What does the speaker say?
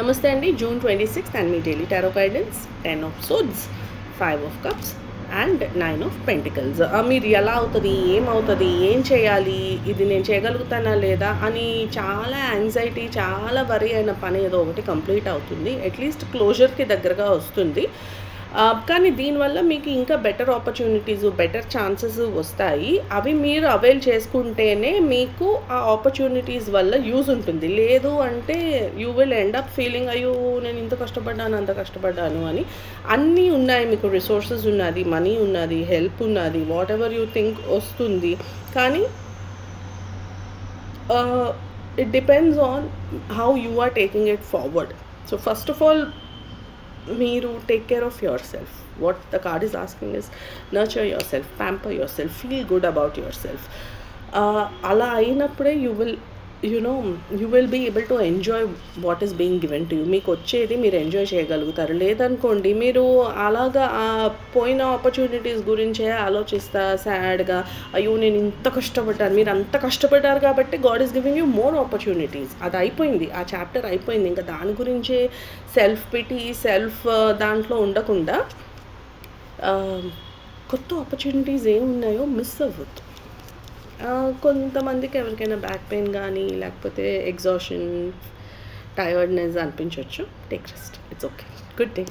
నమస్తే అండి. June 26th and me daily tarot guidance 10 of swords, 5 of cups and 9 of pentacles. మీరు ఎలా అవుతుంది, ఏమవుతుంది, ఏం చేయాలి, ఇది నేను చేయగలుగుతానా లేదా అని చాలా యాంగ్జైటీ, చాలా వరీ అయిన పని ఏదో ఒకటి కంప్లీట్ అవుతుంది. అట్లీస్ట్ క్లోజర్కి దగ్గరగా వస్తుంది. కానీ దీనివల్ల మీకు ఇంకా బెటర్ ఆపర్చునిటీస్, బెటర్ ఛాన్సెస్ వస్తాయి. అవి మీరు అవైల్ చేసుకుంటేనే మీకు ఆ ఆపర్చునిటీస్ వల్ల యూజ్ ఉంటుంది. లేదు అంటే you will end up feeling అయ్యో నేను ఇంత కష్టపడ్డాను, అంత కష్టపడ్డాను అని. అన్నీ ఉన్నాయి, మీకు రిసోర్సెస్ ఉన్నది, మనీ ఉన్నది, హెల్ప్ ఉన్నది, వాట్ ఎవర్ యూ థింక్ వస్తుంది. కానీ it depends on how you are taking it forward. So first of all మీరు take care of yourself. What the card is asking is nurture yourself, pamper yourself, feel good about yourself. అలా అయినప్పుడే you will be able to enjoy what is being given to you. మీకు వచ్చేది మీరు enjoy చేయగలుగుతారు. లేదనుకోండి మీరు అలాగా పోయిన ఆపర్చునిటీస్ గురించే ఆలోచిస్తా సాడ్గా, అయ్యో నేను ఇంత కష్టపడ్డాను. మీరు అంత కష్టపడ్డారు కాబట్టి God is giving you more opportunities. అది అయిపోయింది, ఆ చాప్టర్ అయిపోయింది. ఇంకా దాని గురించే సెల్ఫ్ పిటీ, దాంట్లో ఉండకుండా కొత్త ఆపర్చునిటీస్ ఏమున్నాయో మిస్ అవ్వద్దు. కొంతమందికి ఎవరికైనా బ్యాక్ పెయిన్ కానీ లేకపోతే ఎగ్జాషన్, టైర్డ్నెస్ అనిపించవచ్చు. Take rest, it's okay. Good day.